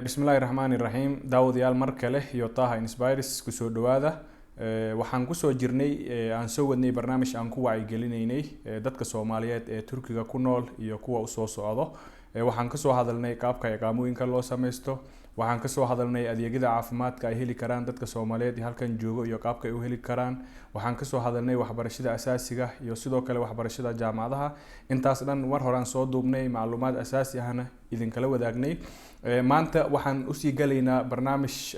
bismillaahi raxmaani raxiim daawadayaal mar kale iyo Taha Inspires kusoo dhawaada waxaan kusoo jirnay aan soo wadnay barnaamij aan ku wacyigelinaynay dadka Soomaaliyeed ee Turkiga ku nool iyo kuwa u soo socdo waxaan ka soo hadalnay qaabka iqaamooyinka loo sameesto waxaan ka soo hadalnay adeegyada caafimaadka ay heli karaan dadka Soomaaliyeed halkan joogo iyo qaabka ay u heli karaan waxaan ka soo hadalnay waxbarashada asaasiga iyo sidoo kale waxbarashada jaamacadaha intaas dhan war horaan soo duubnay macluumaad asaasi ahna idin kala wadaagnay maanta waxaan u sii galaynaa barnaamij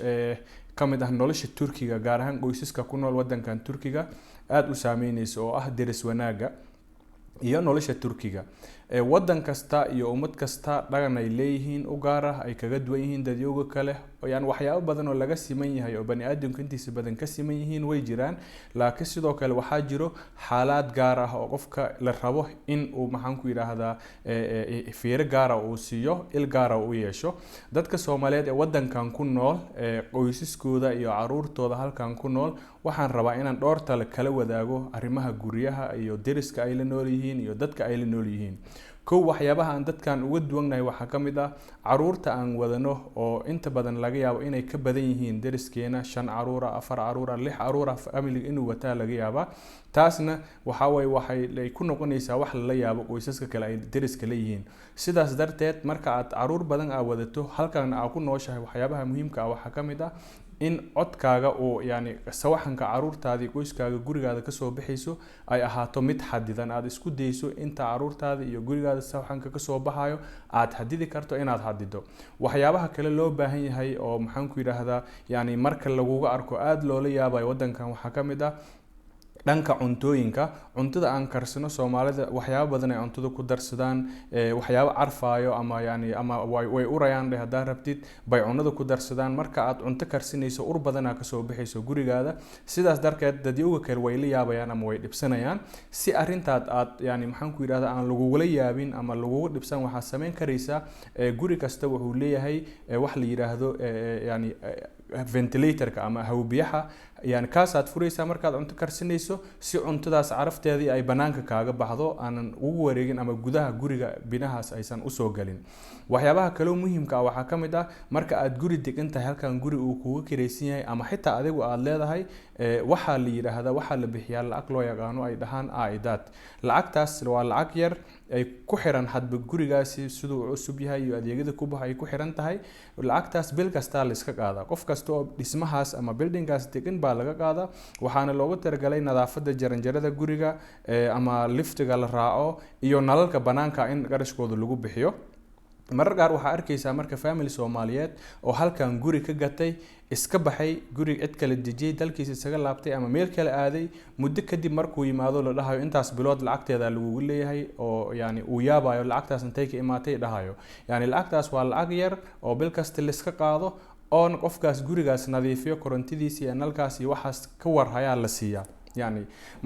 kamid ah nolosha Turkiga gaar ahaan qoysaska ku nool wadankan Turkiga aad u saameynayso oo ah deris wanaaga iyo nolosha Turkiga wadan kasta iyo ummad kasta dhaqan ay leeyihiin u gaar ah ay kaga duwan yihiin dadyoga kale oo waxyaabo badan oo laga siman yahay oo bani aadamku intiisa badan ka siman yihiin way jiraan laakiin sidoo kale waxaa jiro xaalad gaar ah oo qofka la rabo in uu maxaan ku yiraahdaa fiiro gaar ah uu siiyo il gaar ah uu yeesho dadka Soomaaliyeed ee wadankan ku nool qoysaskooda iyo caruurtooda halkan ku nool waxaan rabaa inaan dhowr tale kala wadaago arrimaha guriyaha iyo deriska ay la nool yihiin iyo dadka ay la nool yihiin waxyaabaha aan dadkan uga duwanahay waxa kamid ah caruurta aan wadano oo inta badan laga yaabo inay ka badan yihiin deriskeena 5 caruur 4 caruur 6 caruur family inuu wata laga yaaba taasna waxay ku noqonaysaa wax la yaabo qoysaska kale ay deriska leeyihiin sidaas darteed marka aad caruur badan aad wadato halkan aad ku nooshahay waxyaabaha muhiimka ah waxa kamid ah in codkaaga oo sawaxanka caruurtaada qoyskaaga gurigaada ka soo bixayso ay ahaato mid xadidan aad isku dayso inta caruurtaada iyo gurigaada sawaxanka ka soo baxayo aad xadidi karto inaad xadido waxyaabaha kale loo baahan yahay oo maxaan ku yiraahdaa marka lagu arko aad loola yaabay wadankan waxa kamid ah dhanka cuntooyinka cuntada aan karsano Soomaalida waxyaabo badan ay cuntada ku darsadaan waxyaabo carfaayo ama way urayaan hadaa rabtid bay cunada ku darsadaan marka aad cunto karsinayso ur badan ka soo bixayso gurigaada sidaas darteed dadyoga kale way la yaabayaan ama way dhibsanayaan si arintaad aad maxaan ku yiraahdaa aan lagu wala yaabin ama lagu dhibsan waxa sameyn kareysa guri kasta wuxuu leeyahay wax la yiraahdo ventilator-ka ama hawbiyaha kaas aad furaysaa markaad cunto karsinayso si cuntadaas carafteedii ay banaanka kaaga baxdo aanan ugu wareegin ama gudaha guriga binahaas aysan u soo galin waxyaabaha kale oo muhiimka ah waxa kamid ah marka aad guri degan tahay halkan guri uu kugu kireysan yahay ama xitaa adigu aad leedahay waxa la yiraahdaa waxa la bixiyaa lacag loo yaqaano ay dhahaan aidaad lacagtaas waa lacag yar ay ku xiran hadba gurigaasi sidoo cusub yahay iyo adeegyada ku baxay ku xiran tahay lacagtaas bil kasta la iska qaada qof kasta oo dhismahaas ama buildinggaas degan baa laga qaada waxaana loogu talagalay nadaafada jaranjarada guriga ama liftiga la raaco iyo nalalka banaanka in qarashkooda lagu bixiyo marar gaar waxa arkaysaa marka family Soomaaliyeed oo halkan guri ka gatay iska baxay guri cid kale dejiyay dalkiisa isaga laabtay ama meel kale aaday muddo kadib markuu yimaado la dhahayo intaas bilood lacagteeda lagu leeyahay oo uu yaabayo lacagtaas intay ka imaatay dhahayo lacagtaas waa lacag yar oo bil kasta la iska qaado oo qofkaas gurigaas nadiifiyo korontidiisa iyo nalkaas iyo waxaas ka warhaya la siiyaa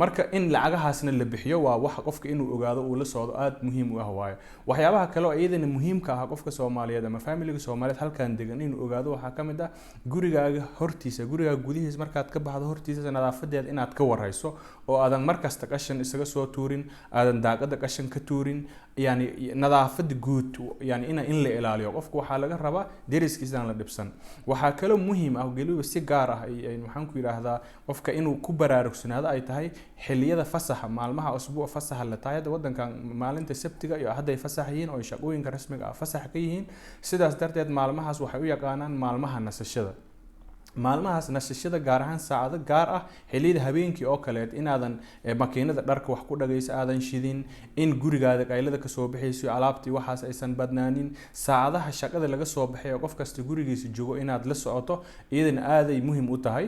marka in lacagahaasna la bixiyo waa wax qofka inuu ogaado uu la socdo aad muhiim u ah waayo waxyaabaha kale oo iyadana muhiimka ah qofka Soomaaliyeed ama family Soomaaliyeed halkan degan inuu ogaado waxa kamid ah gurigaaga hortiisa guriga gudihiisa markaad ka baxdo hortiisa nadaafadeed inaad ka warayso oo aadan markasta qashin isaga soo tuurin aadan daaqada qashin ka tuurin nadaafada guud in la ilaaliyo qofka waxa laga rabaa deriskiisa aan la dhibsan waxa kale muhiim ah galiba si gaar ah waxaan ku yiraahdaa qofka inuu ku baraarugsanaado ay tahay xilliyada fasaxa maalmaha usbuuc fasaxa la tahay wadankan maalinta Sabtiga iyo haday fasax yihiin oo shaqooyinka rasmiga ah fasax ka yihiin sidaas darteed maalmahaas waxay u yaqaanaan maalmaha nasashada maalmahaas nasashada gaar ahaan saacado gaar ah xilliyada habeenkii oo kale inaadan makiinada dharka wax ku dhagayso aadan shidin in gurigaada qaylada ka soo bixayso alaabtii waxaas aysan badnaanin saacadaha shaqada laga soo baxay qof kasta gurigiisa joogo inaad la socoto iyadana aad ay muhiim u tahay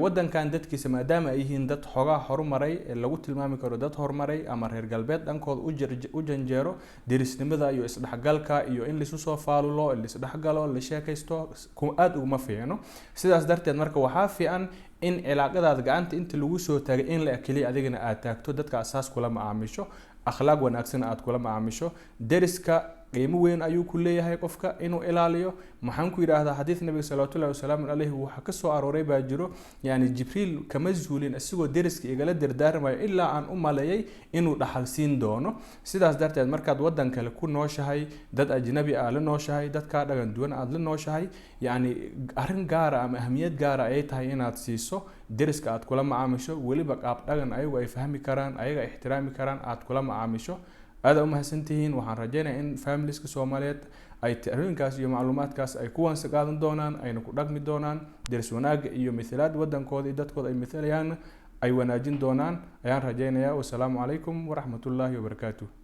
wadankan dadkiisa maadaama ay yihiin dad xogaa horumaray lagu tilmaami karo dad horumaray ama reer galbeed dhankooda u janjeero derisnimada iyo isdhaxgalka iyo in la isu soo faalulo la isdhaxgalo la sheekaysto aad ugu ma fiicno sidaas darteed marka waxa fiican in cilaaqadaada gacanta inta lagu soo taagay in la akiliyo adigana aad taagto dadka asaas kula macaamisho akhlaaq wanaagsan aad kula macaamisho deriska qiimo weyn ayuu ku leeyahay qofka inuu ilaaliyo. maxaan ku yiraahdaa xadiis nabiga sallallahu alayhi wasallam alayhi waxa ka soo arooray baa jiro yani jibriil kama zuulin asigoo deriska igala dardaarmayo ilaa aan u maleeyay inuu dhaxal siin doono. sidaas darteed markaad wadan kale ku nooshahay dad ajnabi ah la nooshahay dad ka dhagan duwan aad la nooshahay yani arrin gaar ah ama ahmiyad gaar ah ay tahay inaad siiso deriska aad kula macaamisho waliba qaab dhagan ayagu ay fahmi karaan ayaga ixtiraami karaan aad kula macaamisho. aad u mahadsantihiin. waxaan rajaynayaa in familieska Soomaaliyeed ay arrinkaas iyo macluumaadkaas ay kuwan qaadan doonaan ayna ku dhaqmi doonaan deris wanaag iyo miisaad wadankooda iyo dadkooda ay miisalayaan ay wanaajin doonaan ayaan rajaynayaa. wassalaamu calaykum waraxmatullaahi wabarakaatuh.